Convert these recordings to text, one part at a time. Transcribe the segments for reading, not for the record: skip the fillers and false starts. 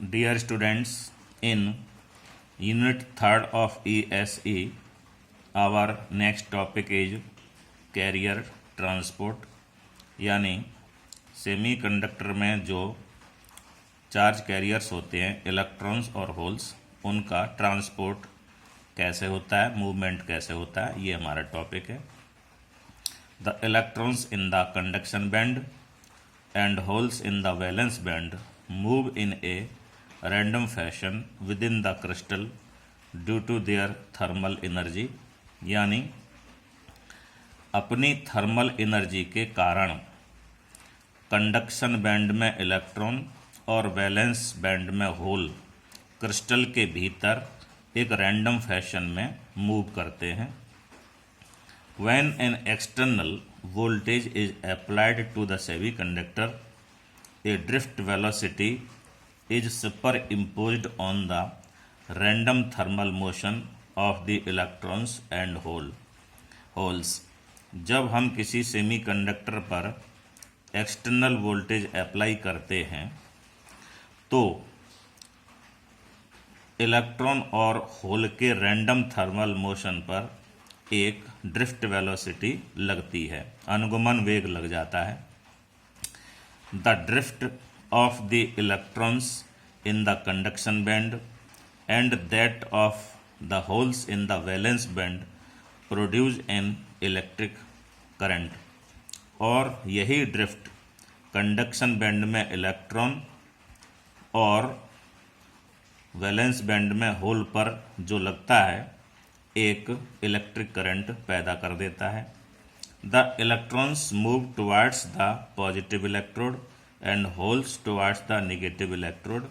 Dear students, in Unit 3rd of ESE, our next topic is Carrier Transport, यानी semiconductor में जो charge carriers होते हैं electrons और होल्स, उनका ट्रांसपोर्ट कैसे होता है, मूवमेंट कैसे होता है, ये हमारा टॉपिक है। The electrons in the conduction band and holes in the valence band move in a random fashion within the crystal due to their thermal energy, यानी अपनी थर्मल एनर्जी के कारण कंडक्शन बैंड में इलेक्ट्रॉन और valence band में whole crystal के भीतर एक रैंडम फैशन में मूव करते हैं। When an external voltage is applied to the semiconductor, a drift velocity is superimposed on the random thermal motion of the electrons and holes. जब हम किसी सेमीकंडक्टर पर एक्सटर्नल वोल्टेज अप्लाई करते हैं तो इलेक्ट्रॉन और होल के रैंडम थर्मल मोशन पर एक ड्रिफ्ट वेलोसिटी लगती है, अनुगमन वेग लग जाता है। The drift of the electrons in the conduction band and that of the holes in the valence band produce an electric current, और यही ड्रिफ्ट कंडक्शन बैंड में इलेक्ट्रॉन और वैलेंस बैंड में होल पर जो लगता है एक इलेक्ट्रिक करंट पैदा कर देता है। The electrons move towards the positive electrode and holes towards the negative electrode.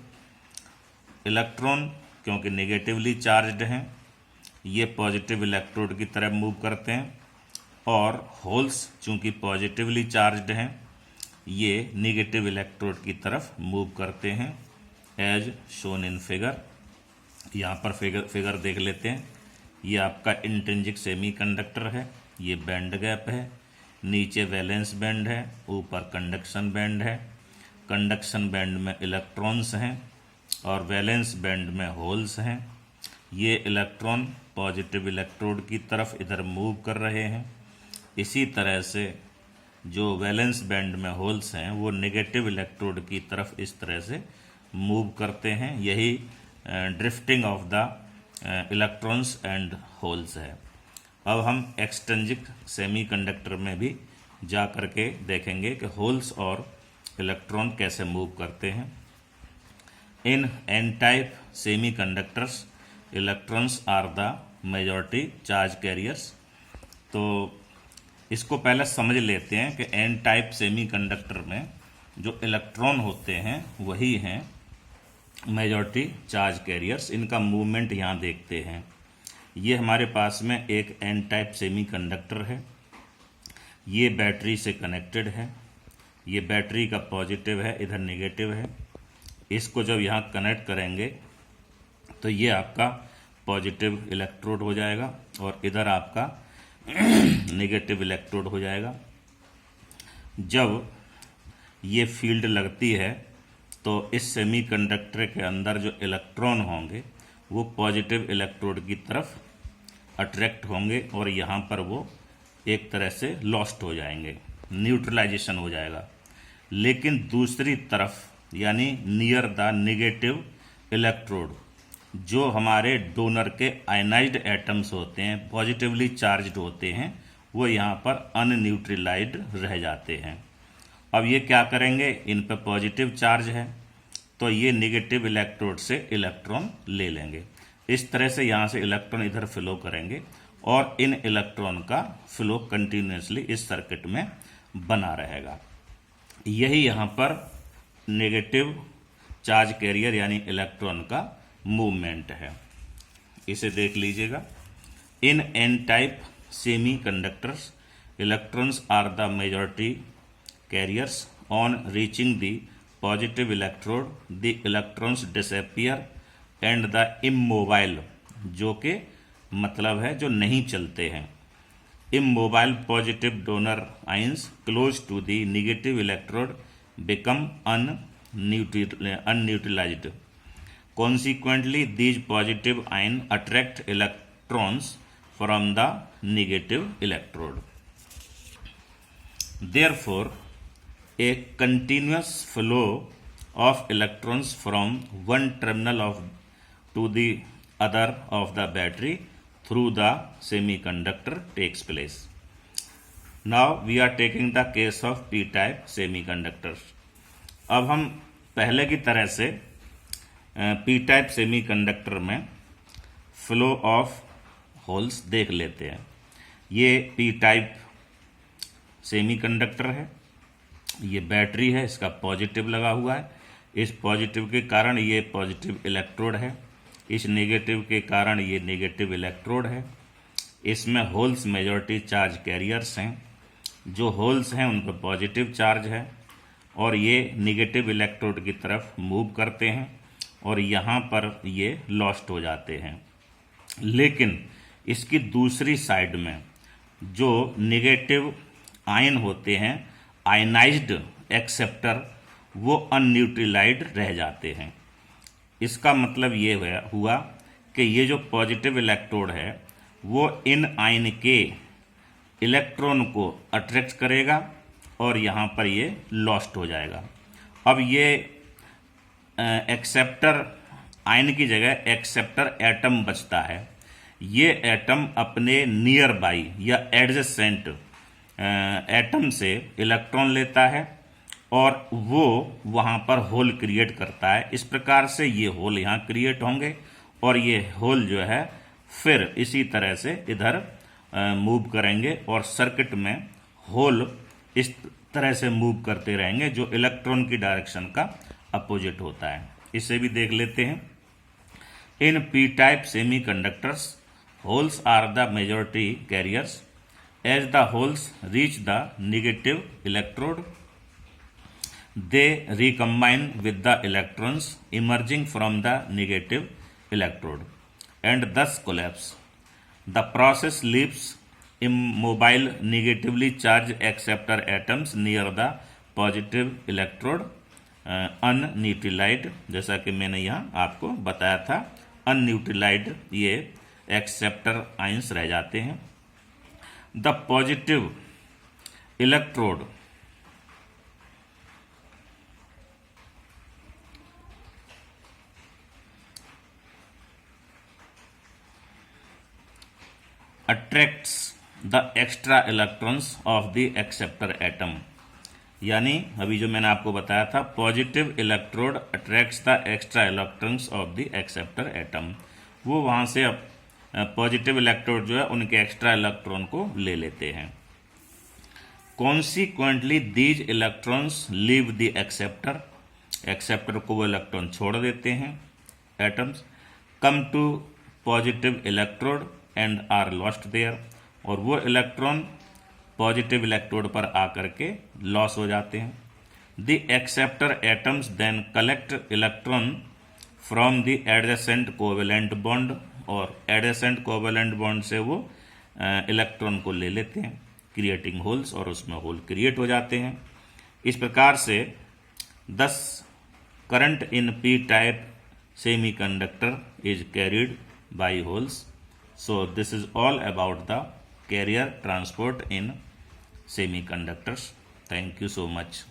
Electron क्योंकि नेगेटिवली चार्ज्ड हैं, ये पॉजिटिव इलेक्ट्रोड की तरफ मूव करते हैं, और होल्स चूंकि पॉजिटिवली चार्ज्ड हैं, ये नेगेटिव इलेक्ट्रोड की तरफ मूव करते हैं, एज शोन इन फिगर। यहाँ पर फिगर देख लेते हैं। ये आपका इंट्रिंसिक सेमीकंडक्टर है, ये बैंड गैप है, नीचे वैलेंस बैंड है, ऊपर कंडक्शन बैंड है। कंडक्शन बैंड में इलेक्ट्रॉन्स हैं और वैलेंस बैंड में होल्स हैं। ये इलेक्ट्रॉन पॉजिटिव इलेक्ट्रोड की तरफ इधर मूव कर रहे हैं। इसी तरह से जो वैलेंस बैंड में होल्स हैं वो नेगेटिव इलेक्ट्रोड की तरफ इस तरह से मूव करते हैं। यही drifting of the electrons and holes है। अब हम एक्सट्रिंसिक सेमीकंडक्टर में भी जा करके देखेंगे कि होल्स और इलेक्ट्रॉन कैसे मूव करते हैं। In n type semiconductors electrons are the majority charge carriers. तो इसको पहले समझ लेते हैं कि एन टाइप सेमीकंडक्टर में जो इलेक्ट्रॉन होते हैं वही हैं मेजॉरिटी चार्ज कैरियर्स। इनका मूवमेंट यहाँ देखते हैं। ये हमारे पास में एक एन टाइप सेमीकंडक्टर है, ये बैटरी से कनेक्टेड है। ये बैटरी का पॉजिटिव है, इधर नेगेटिव है। इसको जब यहाँ कनेक्ट करेंगे तो ये आपका पॉजिटिव इलेक्ट्रोड हो जाएगा और इधर आपका नेगेटिव इलेक्ट्रोड हो जाएगा। जब ये फील्ड लगती है तो इस सेमीकंडक्टर के अंदर जो इलेक्ट्रॉन होंगे वो पॉजिटिव इलेक्ट्रोड की तरफ अट्रैक्ट होंगे और यहाँ पर वो एक तरह से लॉस्ट हो जाएंगे, न्यूट्रलाइजेशन हो जाएगा। लेकिन दूसरी तरफ यानी नियर द नेगेटिव इलेक्ट्रोड जो हमारे डोनर के आयनाइज्ड एटम्स होते हैं, पॉजिटिवली चार्ज्ड होते हैं, वो यहाँ पर अनन्यूट्रलाइज्ड रह जाते हैं। अब ये क्या करेंगे, इन पर पॉजिटिव चार्ज है तो ये नेगेटिव इलेक्ट्रोड से इलेक्ट्रॉन ले लेंगे। इस तरह से यहाँ से इलेक्ट्रॉन इधर फ्लो करेंगे और इन इलेक्ट्रॉन का फ्लो कंटिन्यूसली इस सर्किट में बना रहेगा। यही यहाँ पर नेगेटिव चार्ज कैरियर यानी इलेक्ट्रॉन का मूवमेंट है। इसे देख लीजिएगा। In n type semiconductors electrons are the majority carriers. On reaching the positive electrode, the electrons disappear and the immobile, जो के मतलब है जो नहीं चलते हैं, immobile positive donor ions close to the negative electrode become unneutralized. Consequently, these positive ion attract electrons from the negative electrode. Therefore, a continuous flow of electrons from one terminal to the other of the battery through the semiconductor takes place. Now we are taking the case of p-type semiconductors. अब हम पहले की तरह से P type semiconductor में flow of holes देख लेते हैं। ये पी टाइप सेमीकंडक्टर है, ये बैटरी है, इसका पॉजिटिव लगा हुआ है। इस पॉजिटिव के कारण ये पॉजिटिव इलेक्ट्रोड है, इस नेगेटिव के कारण ये नेगेटिव इलेक्ट्रोड है। इसमें होल्स मेजॉरिटी चार्ज कैरियर्स हैं, जो होल्स हैं उन पर पॉजिटिव चार्ज है और ये नेगेटिव इलेक्ट्रोड की तरफ मूव करते हैं और यहाँ पर ये लॉस्ट हो जाते हैं। लेकिन इसकी दूसरी साइड में जो नेगेटिव आयन होते हैं, आयनाइज्ड एक्सेप्टर, वो अनन्यूट्रलाइज्ड रह जाते हैं। इसका मतलब ये हुआ कि ये जो पॉजिटिव इलेक्ट्रोड है वो इन आयन के इलेक्ट्रॉन को अट्रैक्ट करेगा और यहाँ पर ये लॉस्ट हो जाएगा। अब ये एक्सेप्टर आयन की जगह एक्सेप्टर एटम बचता है। ये एटम अपने नियर बाई या एडजेसेंट एटम से इलेक्ट्रॉन लेता है और वो वहाँ पर होल क्रिएट करता है। इस प्रकार से ये होल यहाँ क्रिएट होंगे और ये होल जो है फिर इसी तरह से इधर मूव करेंगे और सर्किट में होल इस तरह से मूव करते रहेंगे जो इलेक्ट्रॉन की डायरेक्शन का अपोजिट होता है। इसे भी देख लेते हैं। In P type semiconductors holes are the majority carriers. As the holes reach the negative electrode they recombine with the electrons emerging from the negative electrode and thus collapse. The process leaves immobile negatively charged acceptor atoms near the positive electrode unneutralized, जैसा कि मैंने यहाँ आपको बताया था। अनन्यूट्रलाइज्ड ये acceptor ions रह जाते हैं। The positive electrode attracts the extra electrons of the acceptor atom. यानी अभी जो मैंने आपको बताया था, positive electrode attracts the extra electrons of the acceptor atom. वो वहाँ से पॉजिटिव इलेक्ट्रोड जो है उनके एक्स्ट्रा इलेक्ट्रॉन को ले लेते हैं। Consequently these electrons leave the acceptor. Acceptor को वो इलेक्ट्रॉन छोड़ देते हैं atoms, come to positive electrode and are lost there. और वो इलेक्ट्रॉन पॉजिटिव इलेक्ट्रोड पर आकर के लॉस हो जाते हैं। The acceptor atoms then collect electron from the adjacent covalent bond, और एडजेसेंट कोवेलेंट बॉन्ड से वो इलेक्ट्रॉन को ले लेते हैं, क्रिएटिंग होल्स, और उसमें होल क्रिएट हो जाते हैं। इस प्रकार से thus current in p-type semiconductor is carried by holes. So this is all about the carrier transport in semiconductors. Thank you so much.